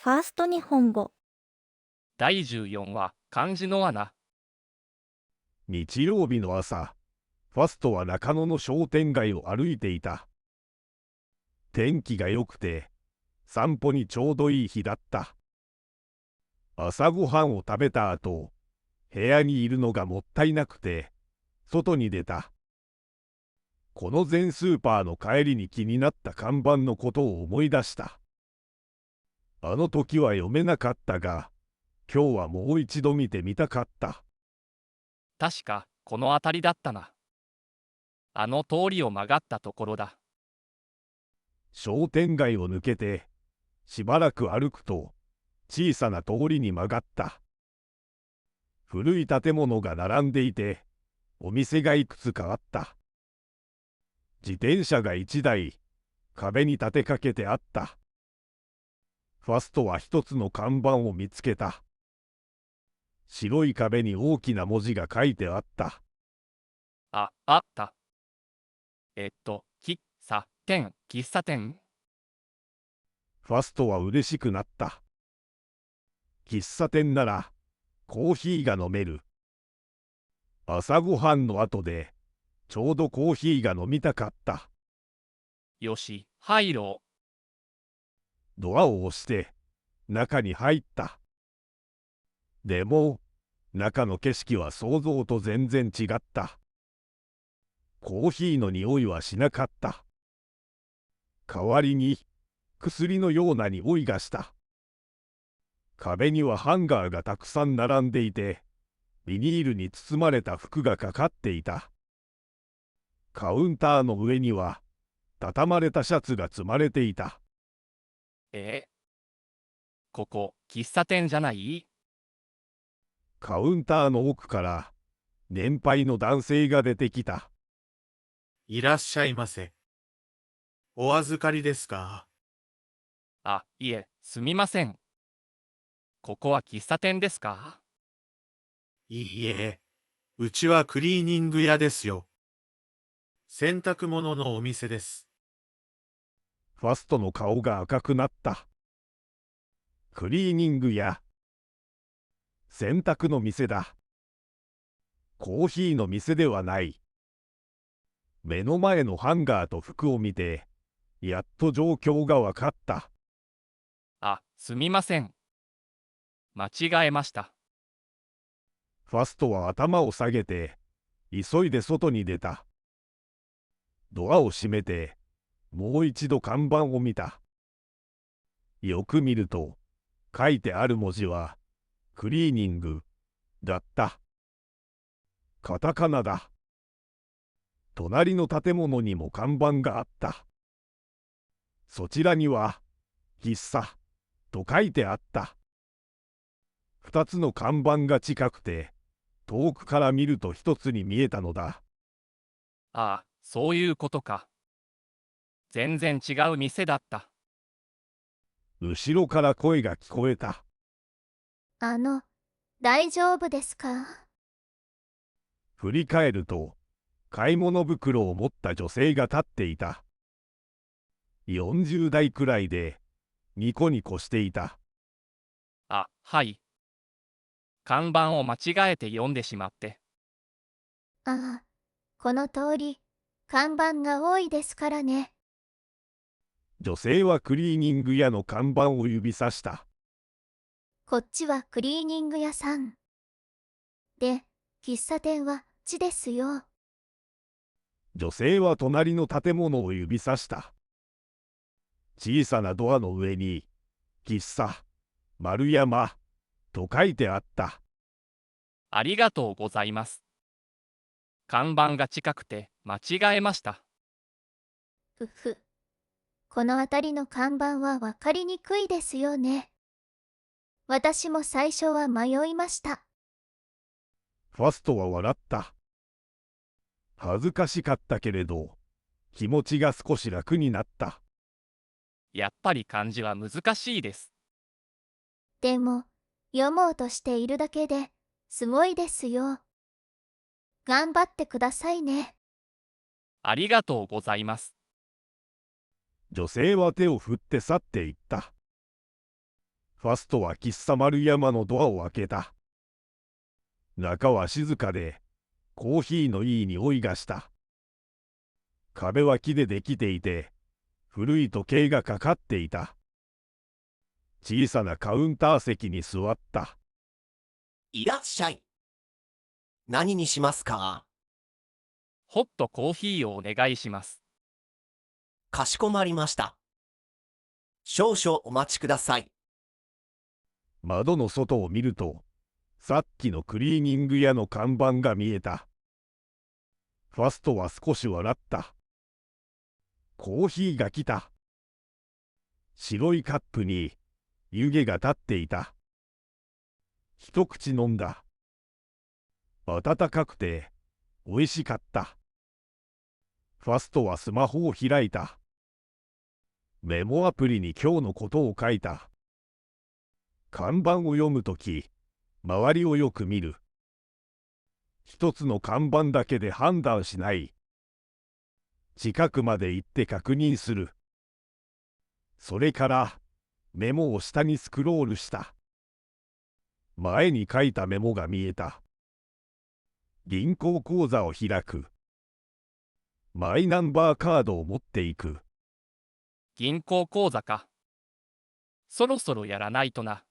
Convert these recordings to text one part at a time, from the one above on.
ファースト日本語。第14話、漢字の罠。日曜日の朝、ファストは中野の商店街を歩いていた。天気が良くて、散歩にちょうどいい日だった。朝ごはんを食べた後、部屋にいるのがもったいなくて、外に出た。この全スーパーの帰りに気になった看板のことを思い出した。あの時は読めなかったが、今日はもう一度見てみたかった。確か、この辺りだったな。あの通りを曲がったところだ。商店街を抜けて、しばらく歩くと、小さな通りに曲がった。古い建物が並んでいて、お店がいくつかあった。自転車が1台、壁に立てかけてあった。ファストは一つの看板を見つけた。白い壁に大きな文字が書いてあった。あった。喫茶店。ファストは嬉しくなった。喫茶店なら、コーヒーが飲める。朝ごはんの後で、ちょうどコーヒーが飲みたかった。よし、入ろドアを押して、中に入った。でも、中の景色は想像と全然違った。コーヒーの匂いはしなかった。代わりに、薬のような匂いがした。壁にはハンガーがたくさん並んでいて、ビニールに包まれた服がかかっていた。カウンターの上には、畳まれたシャツが積まれていた。う。ここ、喫茶店じゃない？カウンターの奥から、年配の男性が出てきた。いらっしゃいませ。お預かりですか？いえ、すみません。ここは喫茶店ですか？いいえ、うちはクリーニング屋ですよ。洗濯物のお店です。ファストの顔が赤くなった。クリーニング屋。洗濯の店だ。コーヒーの店ではない。目の前のハンガーと服を見て、やっと状況がわかった。すみません。間違えました。ファストは頭を下げて、急いで外に出た。ドアを閉めて、もう一度看板を見た。よく見ると、書いてある文字は、クリーニング、だった。カタカナだ。隣の建物にも看板があった。そちらには、喫茶、と書いてあった。二つの看板が近くて、遠くから見ると一つに見えたのだ。そういうことか。全然違う店だった。後ろから声が聞こえた。大丈夫ですか？振り返ると、買い物袋を持った女性が立っていた。40代くらいで、ニコニコしていた。はい。看板を間違えて読んでしまって。この通り、看板が多いですからね。女性はクリーニング屋の看板を指さした。こっちはクリーニング屋さん。で、喫茶店はちですよ。女性は隣の建物を指さした。小さなドアの上に、喫茶、丸山、と書いてあった。ありがとうございます。看板が近くて間違えました。この辺りの看板はわかりにくいですよね。私も最初は迷いました。ファストは笑った。恥ずかしかったけれど、気持ちが少し楽になった。やっぱり漢字は難しいです。でも、読もうとしているだけですごいですよ。頑張ってくださいね。ありがとうございます。女性は手を振って去っていった。ファストは喫茶丸山のドアを開けた。中は静かで、コーヒーのいい匂いがした。壁は木でできていて、古い時計がかかっていた。小さなカウンター席に座った。いらっしゃい。何にしますか？ホットコーヒーをお願いします。かしこまりました。少々お待ちください。窓の外を見ると、さっきのクリーニング屋の看板が見えた。ファストは少し笑った。コーヒーが来た。白いカップに湯気が立っていた。一口飲んだ。温かくて美味しかった。ファストはスマホを開いた。メモアプリに今日のことを書いた。看板を読むとき、周りをよく見る。一つの看板だけで判断しない。近くまで行って確認する。それからメモを下にスクロールした。前に書いたメモが見えた。銀行口座を開く。マイナンバーカードを持っていく。銀行口座か。そろそろやらないとな。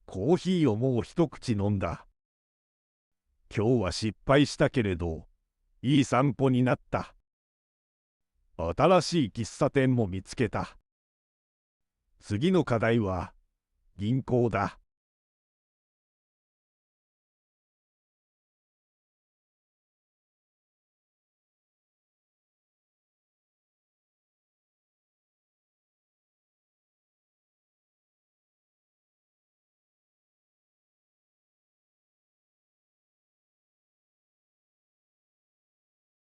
コーヒーをもう一口飲んだ。今日は失敗したけれど、いい散歩になった。新しい喫茶店も見つけた。次の課題は銀行だ。